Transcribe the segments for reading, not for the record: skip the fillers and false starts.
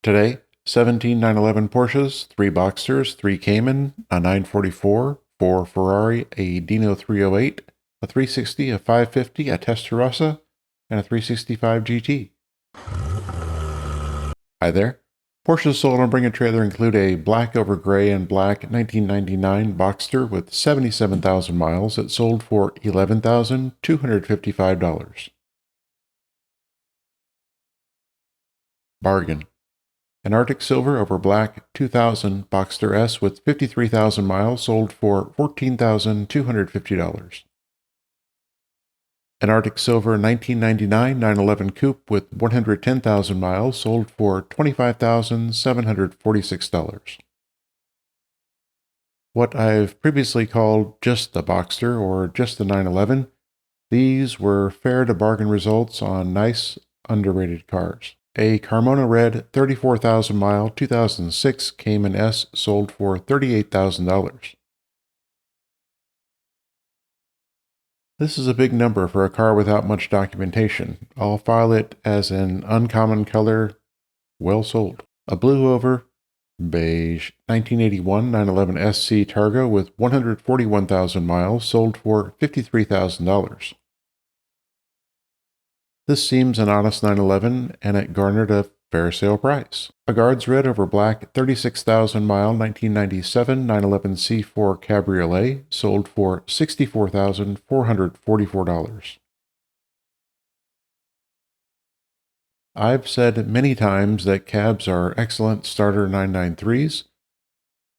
Today, 17 911 Porsches, 3 Boxsters, 3 Cayman, a 944, 4 Ferrari, a Dino 308, a 360, a 550, a Testarossa, and a 365 GT. Hi there. Porsches sold on Bring a Trailer include a black over gray and black 1999 Boxster with 77,000 miles that sold for $11,255. Bargain. An Arctic Silver over black 2000 Boxster S with 53,000 miles sold for $14,250. An Arctic Silver 1999 911 Coupe with 110,000 miles sold for $25,746. What I've previously called just the Boxster or just the 911, these were fair to bargain results on nice, underrated cars. A Carmona Red 34,000 mile 2006 Cayman S sold for $38,000. This is a big number for a car without much documentation. I'll file it as an uncommon color, well sold. A blue over, beige 1981 911 SC Targa with 141,000 miles sold for $53,000. This seems an honest 911, and it garnered a fair sale price. A Guards Red over black 36,000 mile 1997 911 C4 Cabriolet sold for $64,444. I've said many times that cabs are excellent starter 993s.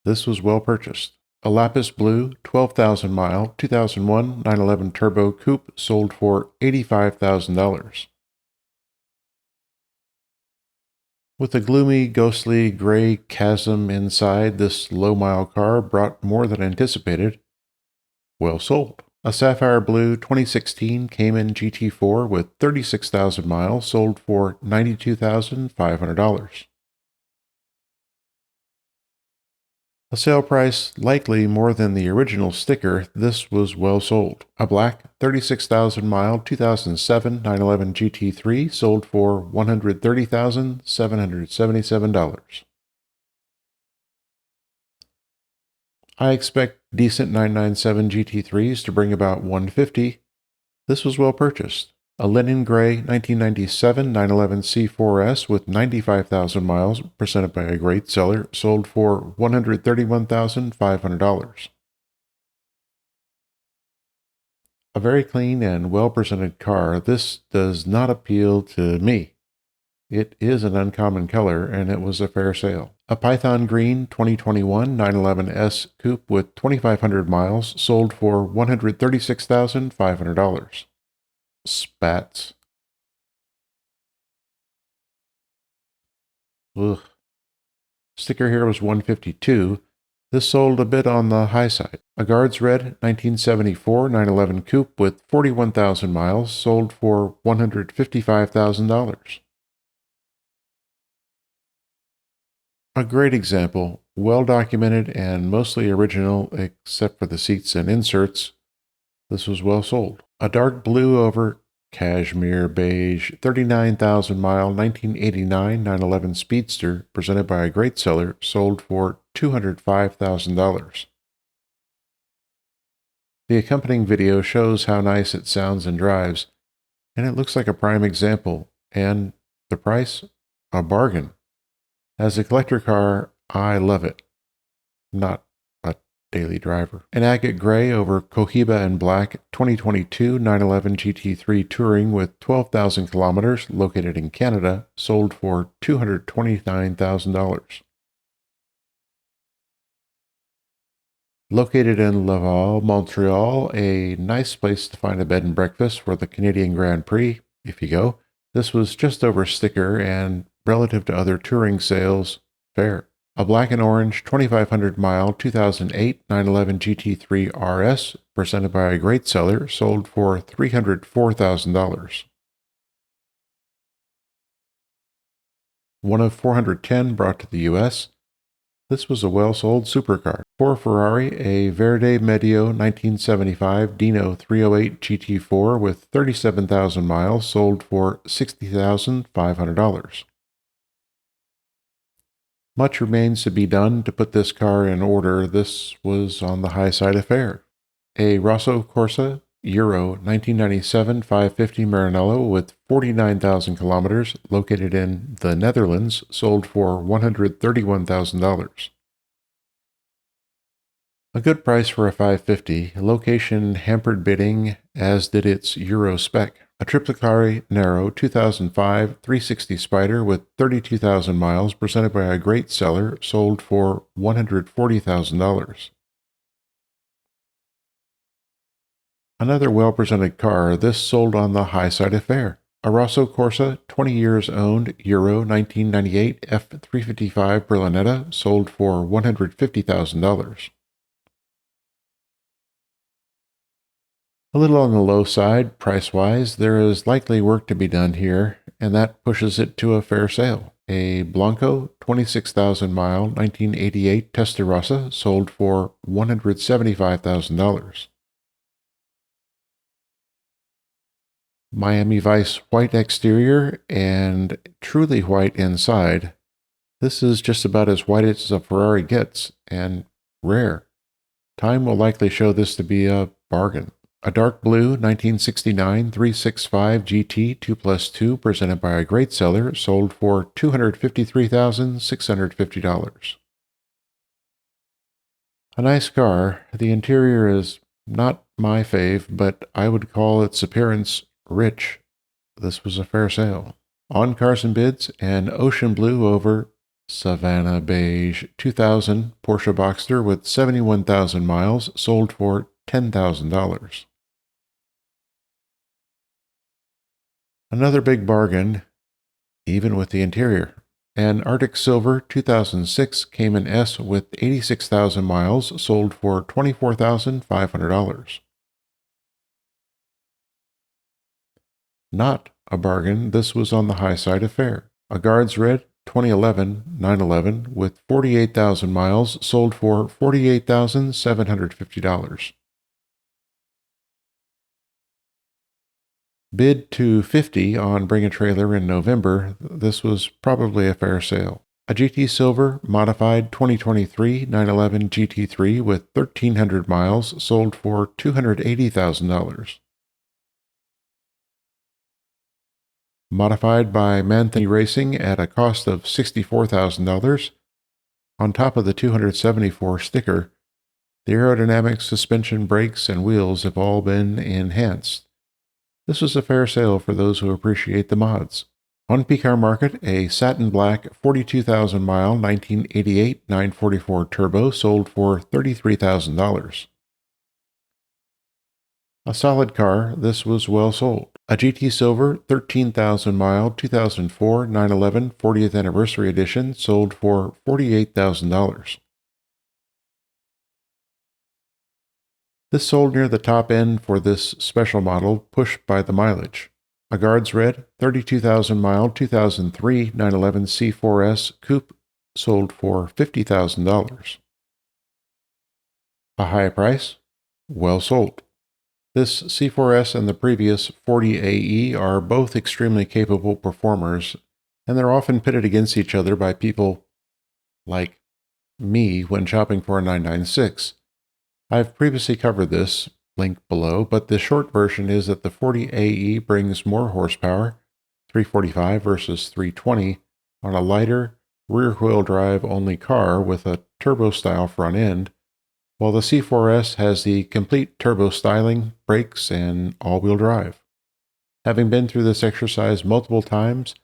This was well purchased. A lapis blue 12,000 mile 2001 911 Turbo Coupe sold for $85,000. With a gloomy, ghostly, gray chasm inside, this low-mile car brought more than anticipated. Well sold. A sapphire blue 2016 Cayman GT4 with 36,000 miles sold for $92,500. A sale price likely more than the original sticker, this was well sold. A black 36,000 mile 2007 911 GT3 sold for $130,777. I expect decent 997 GT3s to bring about $150. This was well purchased. A linen gray 1997 911 C4S with 95,000 miles presented by a great seller sold for $131,500. A very clean and well-presented car, this does not appeal to me. It is an uncommon color, and it was a fair sale. A Python Green 2021 911 S Coupe with 2,500 miles sold for $136,500. Spats. Ugh. Sticker here was $152. This sold a bit on the high side. A Guards Red 1974 911 Coupe with 41,000 miles sold for $155,000. A great example, well documented and mostly original except for the seats and inserts. This was well sold. A dark blue over cashmere beige 39,000 mile 1989 911 Speedster presented by a great seller sold for $205,000. The accompanying video shows how nice it sounds and drives, and it looks like a prime example, and the price? A bargain. As a collector car, I love it. Not a daily driver. An agate gray over Cohiba and black 2022 911 GT3 Touring with 12,000 kilometers located in Canada sold for $229,000. Located in Laval, Montreal, a nice place to find a bed and breakfast for the Canadian Grand Prix, if you go. This was just over sticker and, relative to other touring sales, fair. A black and orange 2,500 mile 2008 911 GT3 RS presented by a great seller sold for $304,000. One of 410 brought to the U.S. This was a well-sold supercar. For Ferrari, a Verde Medio 1975 Dino 308 GT4 with 37,000 miles sold for $60,500. Much remains to be done to put this car in order. This was on the high side of fair. A Rosso Corsa Euro 1997 550 Maranello with 49,000 kilometers, located in the Netherlands, sold for $131,000. A good price for a 550, location hampered bidding, as did its Euro spec. A Triplicari Nero 2005 360 Spider with 32,000 miles, presented by a great seller, sold for $140,000. Another well-presented car, this sold on the high side of fair. A Rosso Corsa, 20 years owned, Euro 1998 F355 Berlinetta, sold for $150,000. A little on the low side, price-wise, there is likely work to be done here, and that pushes it to a fair sale. A Blanco 26,000-mile 1988 Testarossa sold for $175,000. Miami Vice white exterior and truly white inside. This is just about as white as a Ferrari gets, and rare. Time will likely show this to be a bargain. A dark blue 1969 365 GT 2+2, presented by a great seller, sold for $253,650. A nice car. The interior is not my fave, but I would call its appearance rich. This was a fair sale. On cars and bids, an ocean blue over Savannah beige 2000 Porsche Boxster with 71,000 miles, sold for $10,000. Another big bargain, even with the interior. An Arctic Silver 2006 Cayman S with 86,000 miles, sold for $24,500. Not a bargain, this was on the high side of fair. A Guards Red 2011 911 with 48,000 miles, sold for $48,750. Bid to $50 on Bring a Trailer in November. This was probably a fair sale. A GT Silver modified 2023 911 GT3 with 1,300 miles, sold for $280,000. Modified by Manthony Racing at a cost of $64,000. On top of the 274 sticker, the aerodynamic, suspension, brakes, and wheels have all been enhanced. This was a fair sale for those who appreciate the mods. On PCarMarket, a satin black 42,000-mile 1988 944 Turbo sold for $33,000. A solid car, this was well sold. A GT Silver 13,000-mile 2004 911 40th Anniversary Edition sold for $48,000. This sold near the top end for this special model, pushed by the mileage. A Guards Red 32,000-mile 2003 911 C4S Coupe sold for $50,000. A high price? Well sold. This C4S and the previous 40AE are both extremely capable performers, and they're often pitted against each other by people like me when shopping for a 996. I've previously covered this, link below, but the short version is that the 40AE brings more horsepower, 345 versus 320, on a lighter, rear-wheel drive only car with a turbo-style front end, while the C4S has the complete turbo styling, brakes, and all-wheel drive. Having been through this exercise multiple times,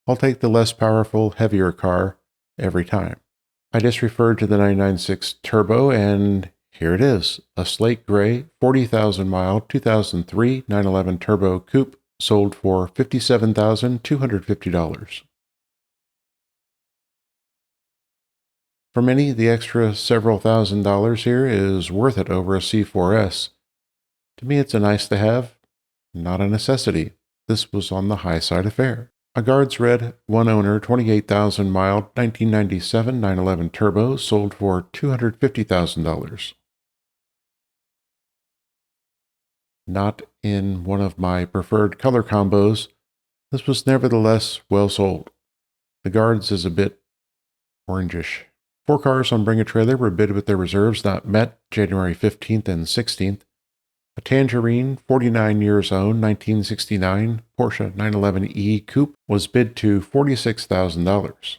I'll take the less powerful, heavier car every time. I just referred to the 996 Turbo, and here it is, a slate gray 40,000-mile 2003 911 Turbo Coupe sold for $57,250. For many, the extra several $1,000s here is worth it over a C4S. To me, it's a nice to have, not a necessity. This was on the high side of fair. A Guards Red, one owner, 28,000-mile 1997 911 Turbo sold for $250,000. Not in one of my preferred color combos, this was nevertheless well sold. The Guards is a bit orangish. 4 cars on Bring a Trailer were bid with their reserves not met January 15th and 16th. A Tangerine, 49 years owned, 1969 Porsche 911E Coupe was bid to $46,000.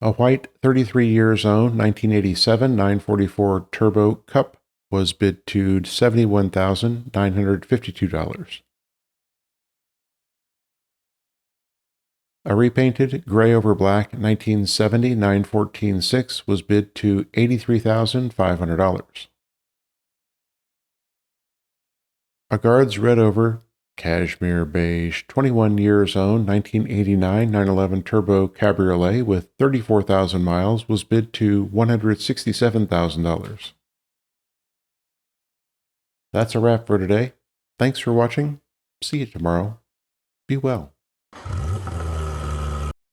A white, 33 years owned, 1987 944 Turbo Coupe was bid to $71,952. A repainted, gray over black, 1970 914 6 was bid to $83,500. A Guards red over, cashmere beige, 21 years owned, 1989 911 Turbo Cabriolet with 34,000 miles was bid to $167,000. That's a wrap for today. Thanks for watching. See you tomorrow. Be well.